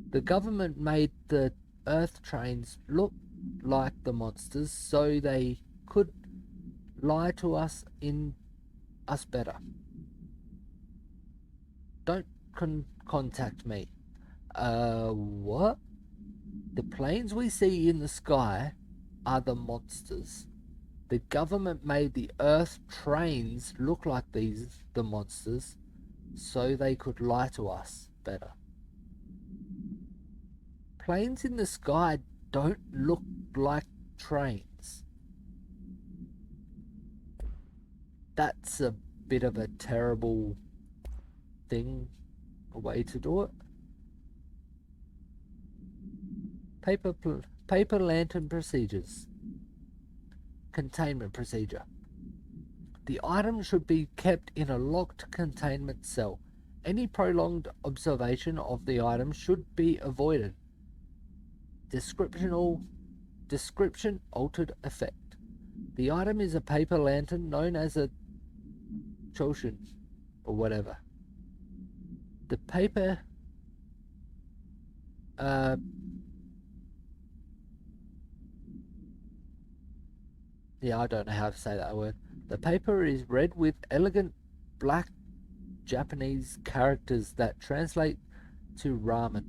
The government made the Earth trains look like the monsters so they could lie to us in us better. Don't contact me. What? The planes we see in the sky are the monsters. The government made the Earth trains look like the monsters so they could lie to us better. Planes in the sky don't look like trains. That's a bit of a terrible thing, a way to do it. Paper lantern procedures. Containment procedure. The item should be kept in a locked containment cell. Any prolonged observation of the item should be avoided. Description altered effect. The item is a paper lantern known as a Choshin or whatever. The paper yeah, I don't know how to say that word. The paper is red with elegant black Japanese characters that translate to ramen.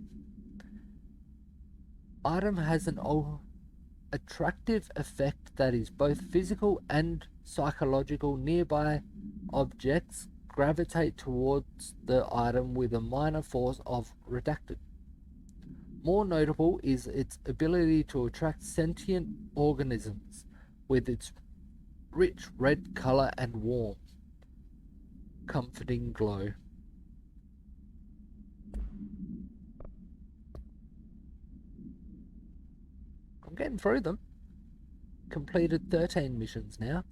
Item has an attractive effect that is both physical and psychological. Nearby objects gravitate towards the item with a minor force of redacted. More notable is its ability to attract sentient organisms with its rich red color and warm, comforting glow. I'm getting through them. Completed 13 missions now.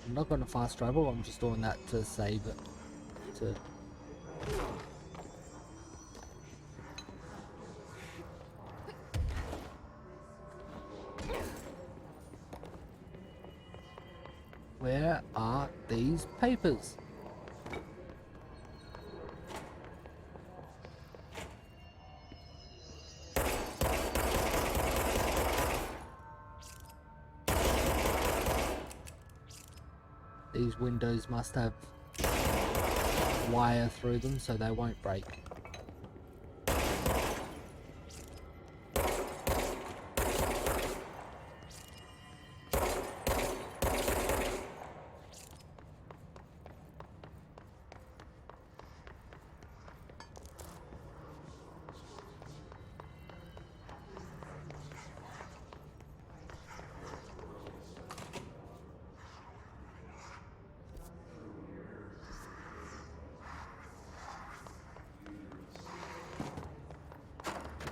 I'm not going to fast travel, I'm just doing that to save it. Where are these papers? These windows must have wire through them so they won't break.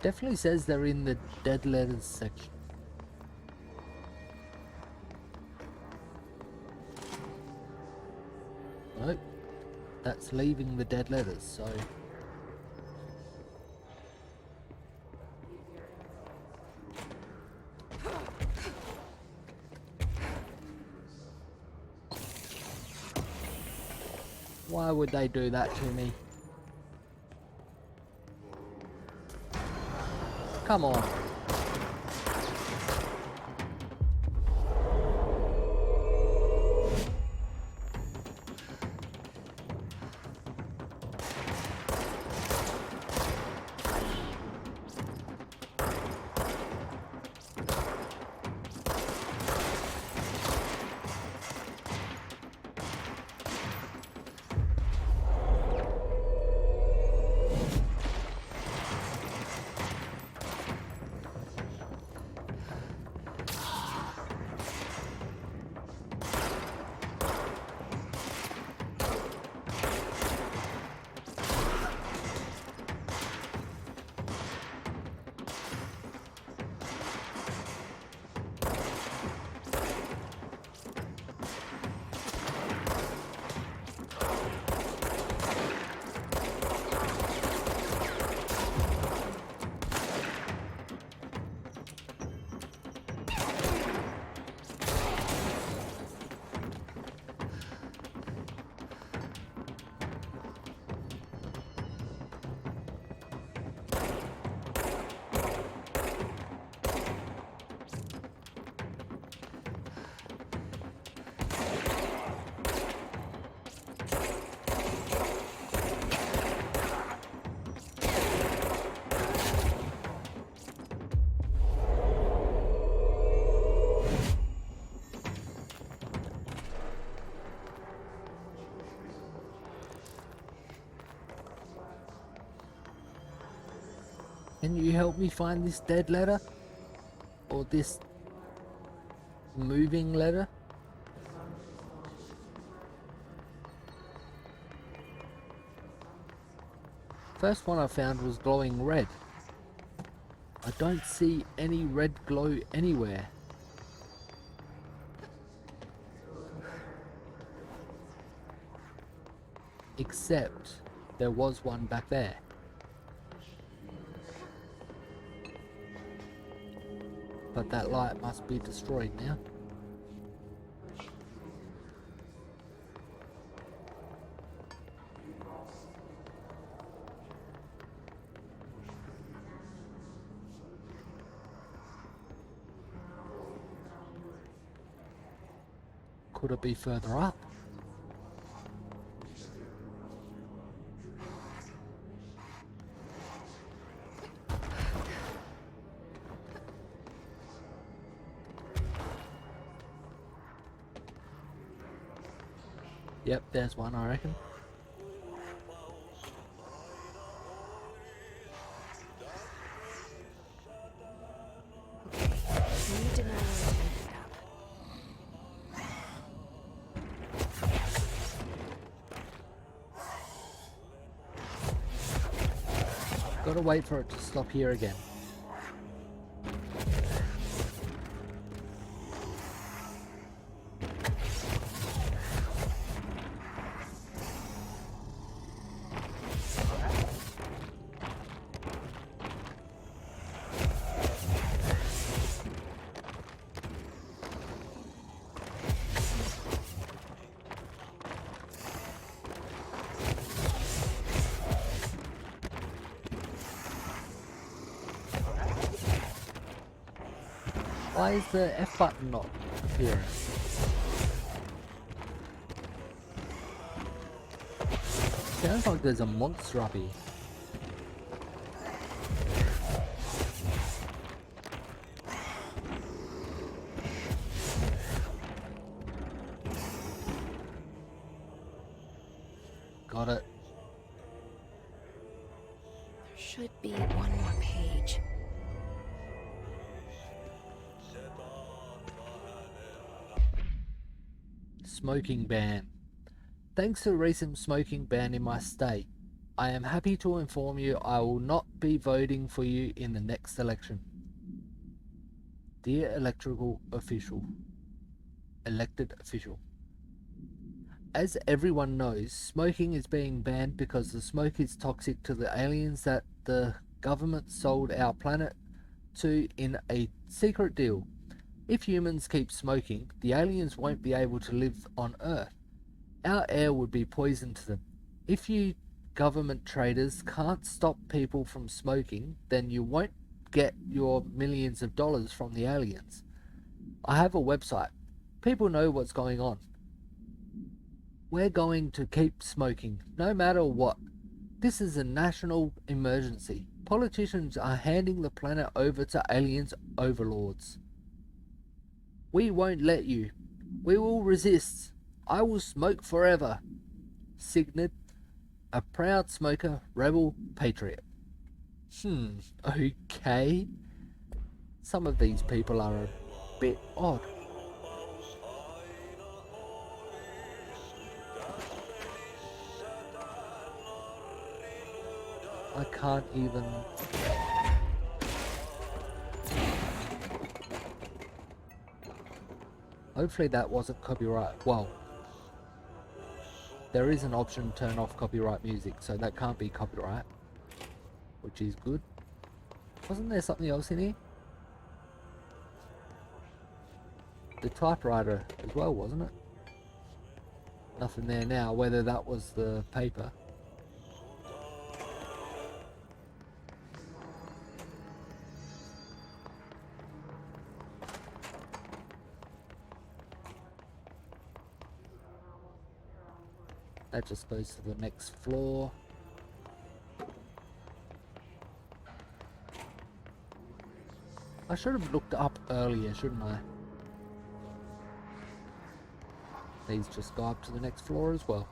Definitely says they're in the dead letters section. Nope, that's leaving the dead letters, so... Why would they do that to me? Come on. Can you help me find this dead letter? Or this moving letter? First one I found was glowing red. I don't see any red glow anywhere. Except there was one back there. But that light must be destroyed now. Could it be further up? Yep, there's one, I reckon. Need to know where to pick it up. Gotta wait for it to stop here again. Why is the F button not appearing? Sounds like there's a monster up here. Got it. There should be one more page. Smoking ban. Thanks to a recent smoking ban in my state, I am happy to inform you I will not be voting for you in the next election. Dear elected official, as everyone knows, smoking is being banned because the smoke is toxic to the aliens that the government sold our planet to in a secret deal. If humans keep smoking, the aliens won't be able to live on Earth. Our air would be poison to them. If you government traders can't stop people from smoking, then you won't get your millions of dollars from the aliens. I have a website. People know what's going on. We're going to keep smoking, no matter what. This is a national emergency. Politicians are handing the planet over to aliens overlords. We won't let you. We will resist. I will smoke forever. Signed, a proud smoker, rebel, patriot. Okay. Some of these people are a bit odd. I can't even... Hopefully that wasn't copyright. Well, there is an option to turn off copyright music, so that can't be copyright, which is good. Wasn't there something else in here? The typewriter as well, wasn't it? Nothing there now, whether that was the paper. That just goes to the next floor. I should have looked up earlier, shouldn't I? These just go up to the next floor as well.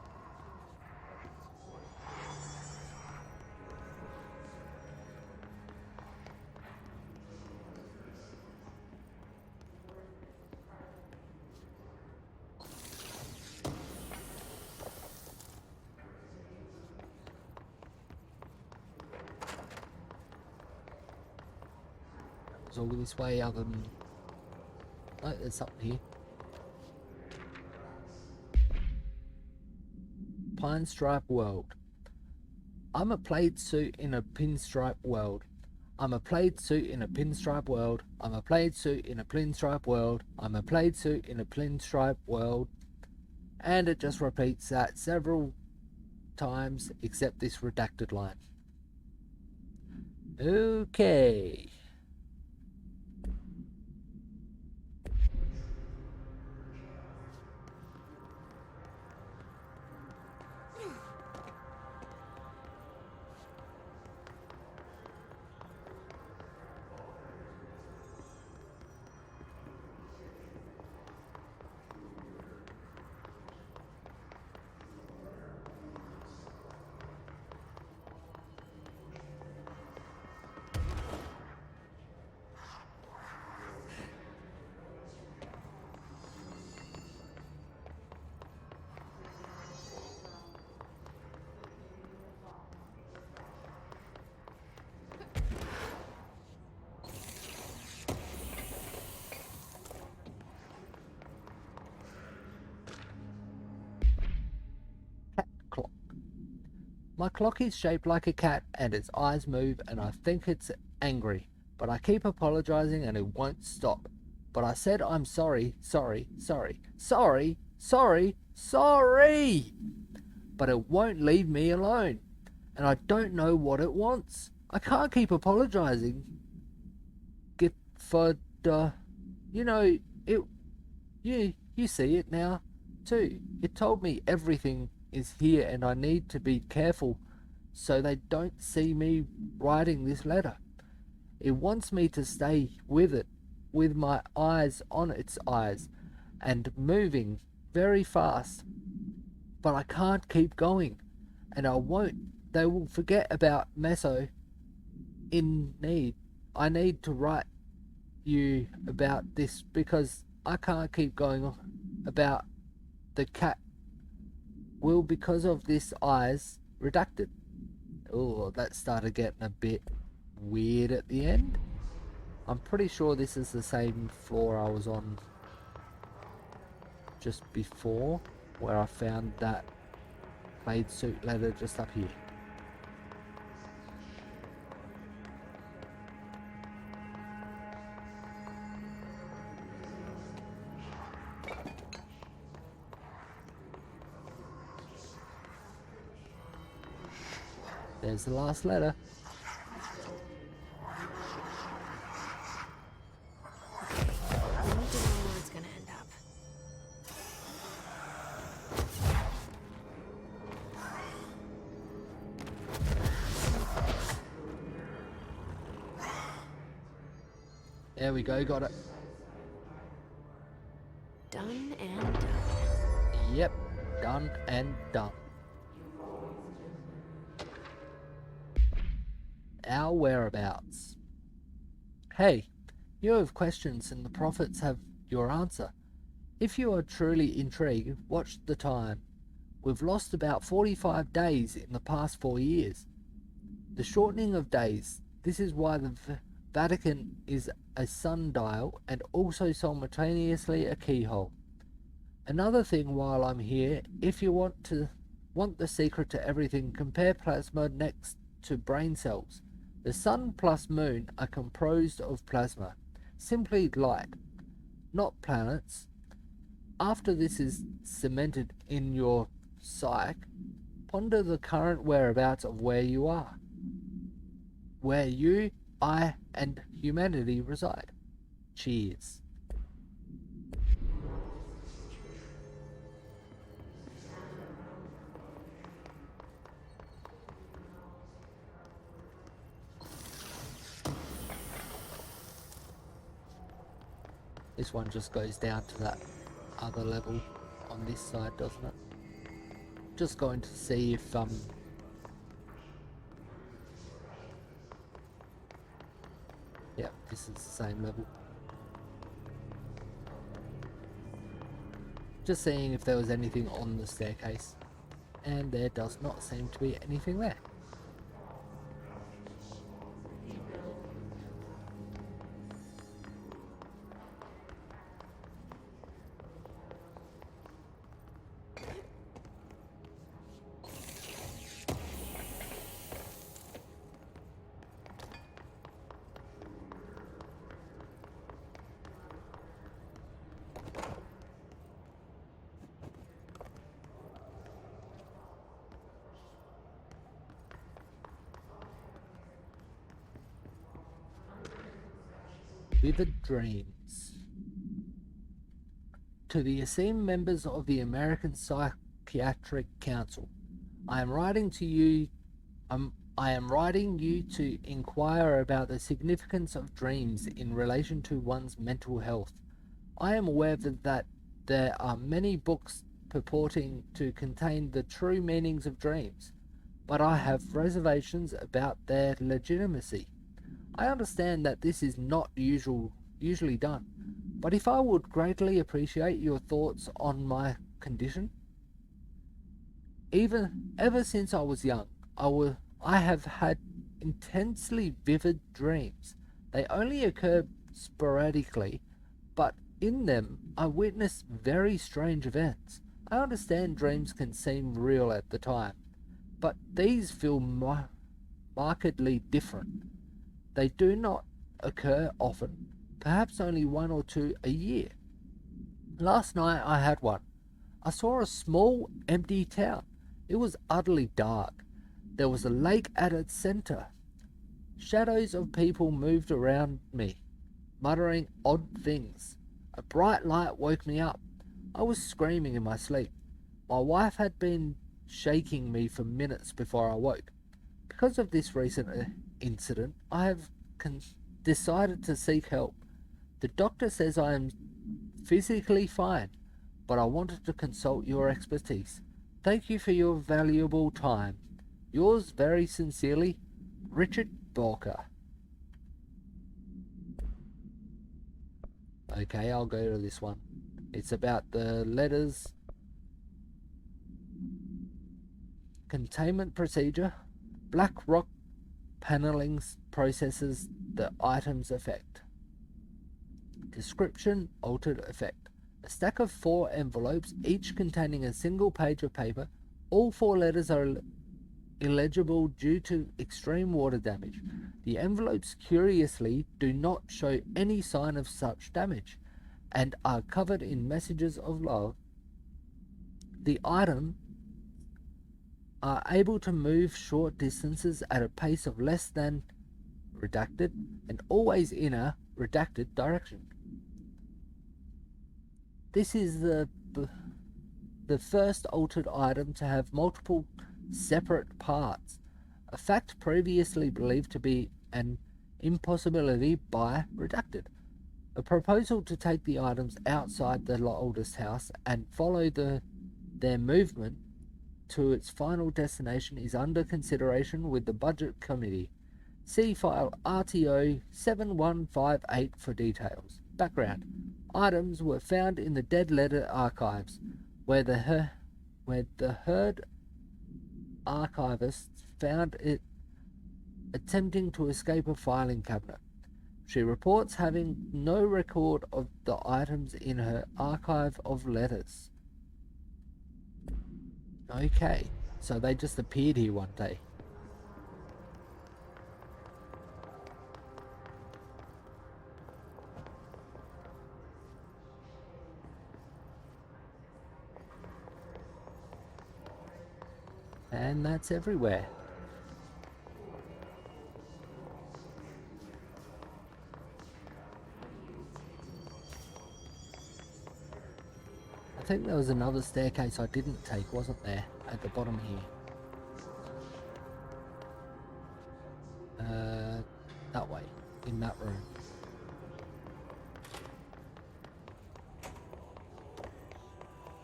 It's all this way other than... Oh, there's something here. Pine Stripe World. I'm a plaid suit in a pinstripe world. I'm a plaid suit in a pinstripe world. I'm a plaid suit in a pinstripe world. I'm a plaid suit in a pinstripe world. And it just repeats that several times except this redacted line. Okay. Cat clock. My clock is shaped like a cat and its eyes move and I think it's angry, but I keep apologizing and it won't stop. But I said I'm sorry, sorry, sorry, sorry, sorry, sorry. But it won't leave me alone. And I don't know what it wants. I can't keep apologizing. Get for the... You know, it... You see it now, too. It told me everything is here and I need to be careful so they don't see me writing this letter. It wants me to stay with it, with my eyes on its eyes, and moving very fast. But I can't keep going, and I won't. They will forget about Meso in need. I need to write you about this because I can't keep going on about the cat will because of this eyes redacted. Oh, that started getting a bit weird at the end. I'm pretty sure this is the same floor I was on just before, where I found that plaid suit letter just up here. There's the last letter. I need to know where it's gonna end up. There we go, got it. Done and done. Yep, done and done. Our whereabouts. Hey, you have questions and the prophets have your answer. If you are truly intrigued, watch the time. We've lost about 45 days in the past 4 years. The shortening of days, this is why the Vatican is a sundial and also simultaneously a keyhole. Another thing while I'm here, if you want the secret to everything, compare plasma next to brain cells. The sun plus moon are composed of plasma, simply light, not planets. After this is cemented in your psyche, ponder the current whereabouts of where you are, where you, I, and humanity reside. Cheers. This one just goes down to that other level on this side, doesn't it? Just going to see if yeah, this is the same level. Just seeing if there was anything on the staircase, and there does not seem to be anything there. vivid dreams. To the esteemed members of the American Psychiatric Council, I am writing to you. I am writing you to inquire about the significance of dreams in relation to one's mental health. I am aware that there are many books purporting to contain the true meanings of dreams, but I have reservations about their legitimacy. I understand that this is not usually done, but if I would greatly appreciate your thoughts on my condition. Ever since I was young, I have had intensely vivid dreams. They only occur sporadically, but in them I witness very strange events. I understand dreams can seem real at the time, but these feel markedly different. They do not occur often, perhaps only one or two a year. Last night I had one. I saw a small, empty town. It was utterly dark. There was a lake at its center. Shadows of people moved around me, muttering odd things. A bright light woke me up. I was screaming in my sleep. My wife had been shaking me for minutes before I woke. Because of this recent incident, I have decided to seek help. The doctor says I am physically fine, but I wanted to consult your expertise. Thank you for your valuable time. Yours very sincerely, Richard Balker. Okay, I'll go to this one. It's about the letters. Containment procedure. Black rock paneling processes the item's effect. Description, altered effect. A stack of 4 envelopes, each containing a single page of paper. All 4 letters are illegible due to extreme water damage. The envelopes, curiously, do not show any sign of such damage and are covered in messages of love. The item are able to move short distances at a pace of less than redacted and always in a redacted direction. This is the first altered item to have multiple separate parts, a fact previously believed to be an impossibility by redacted. A proposal to take the items outside the oldest house and follow their movement to its final destination is under consideration with the Budget Committee. See file RTO 7158 for details. Background. Items were found in the dead letter archives, where the herd archivist found it attempting to escape a filing cabinet. She reports having no record of the items in her archive of letters. Okay, so they just appeared here one day. And that's everywhere. I think there was another staircase I didn't take, wasn't there? At the bottom here. That way, in that room.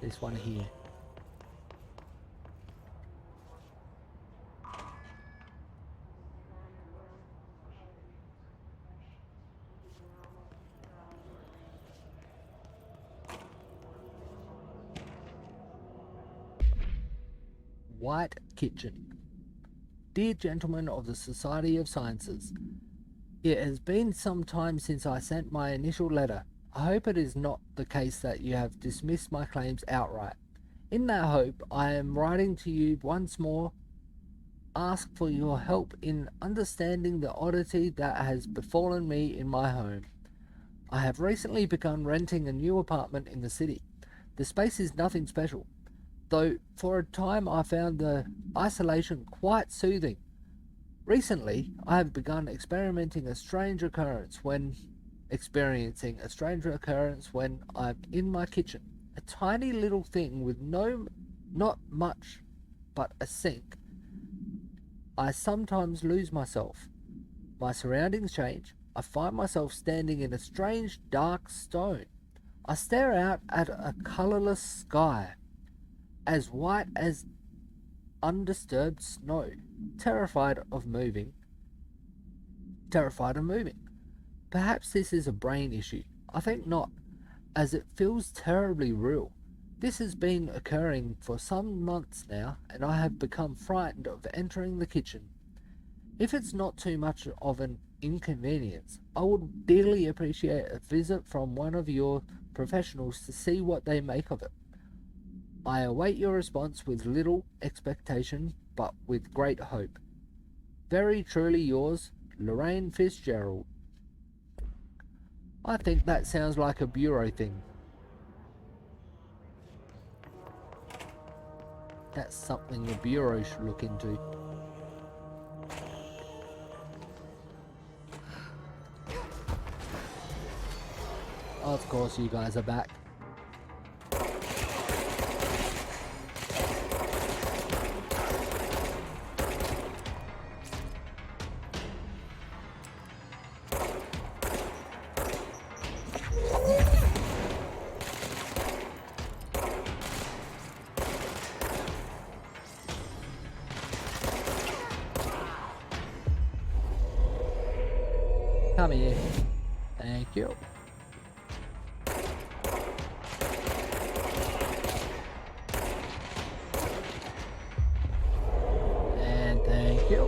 This one here. White Kitchen. Dear gentlemen of the Society of Sciences, it has been some time since I sent my initial letter. I hope it is not the case that you have dismissed my claims outright. In that hope, I am writing to you once more, ask for your help in understanding the oddity that has befallen me in my home. I have recently begun renting a new apartment in the city. The space is nothing special, though for a time I found the isolation quite soothing. Recently, I have begun experimenting a strange occurrence when experiencing a strange occurrence when I'm in my kitchen. A tiny little thing with not much but a sink. I sometimes lose myself. My surroundings change. I find myself standing in a strange dark stone. I stare out at a colourless sky, as white as undisturbed snow, terrified of moving. Terrified of moving. Perhaps this is a brain issue. I think not, as it feels terribly real. This has been occurring for some months now, and I have become frightened of entering the kitchen. If it's not too much of an inconvenience, I would dearly appreciate a visit from one of your professionals to see what they make of it. I await your response with little expectation, but with great hope. Very truly yours, Lorraine Fitzgerald. I think that sounds like a bureau thing. That's something the bureau should look into. Of course you guys are back. Come here. Thank you. And thank you.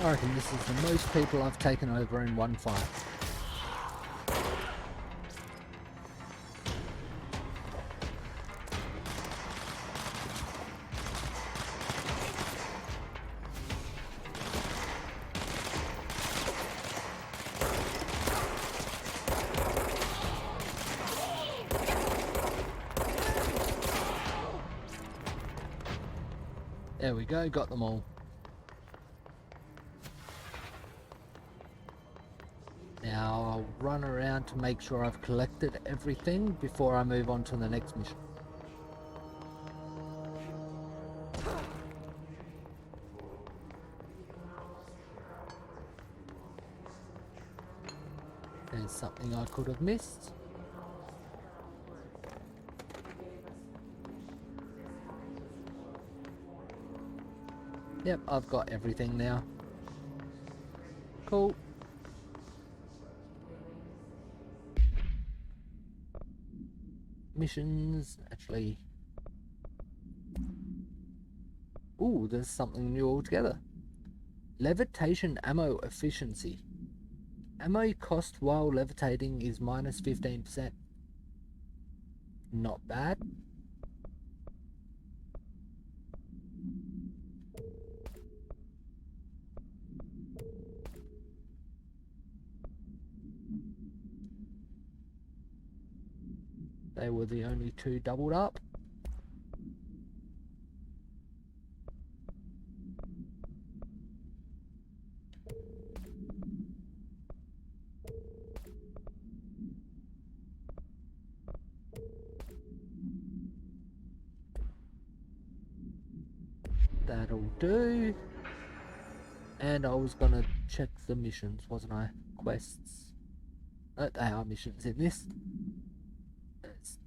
I reckon this is the most people I've taken over in one fight. There we go, got them all. Now I'll run around to make sure I've collected everything before I move on to the next mission. There's something I could have missed. Yep, I've got everything now. Cool. Missions, actually, Ooh, there's something new altogether. Levitation ammo efficiency. Ammo cost while levitating is minus 15%. Not bad. They were the only two doubled up. That'll do. And I was gonna check the missions, wasn't I? Quests. They are missions in this.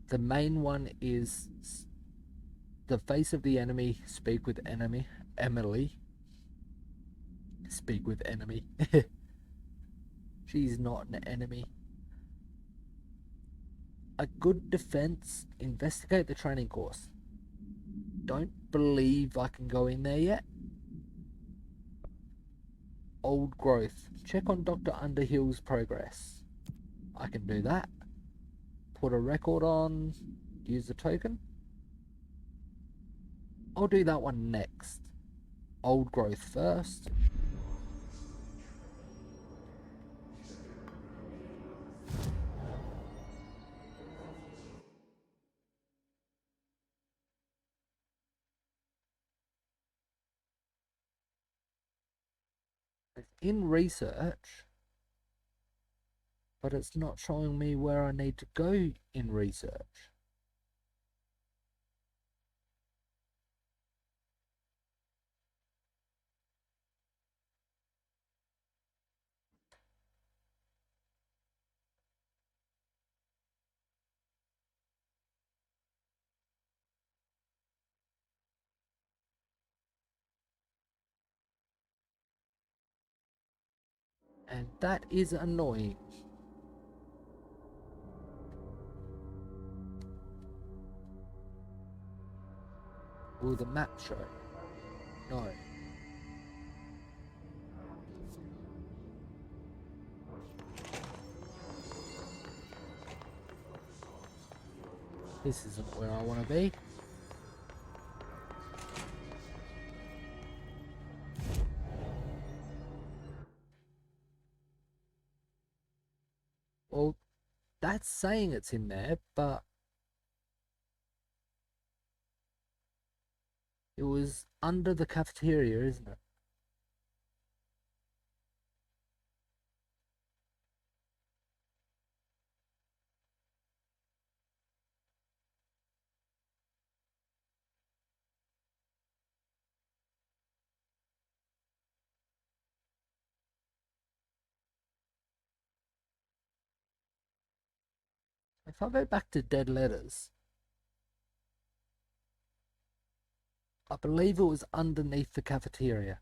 The main one is the face of the enemy, speak with enemy. Emily. Speak with enemy. She's not an enemy. A good defense, investigate the training course. Don't believe I can go in there yet. Old growth. Check on Dr. Underhill's progress. I can do that. Put a record on. Use the token. I'll do that one next. Old growth first. It's in research, but it's not showing me where I need to go in research. And that is annoying. Will the map show? No. This isn't where I want to be. Well, that's saying it's in there, but it was under the cafeteria, isn't it? If I go back to dead letters, I believe it was underneath the cafeteria.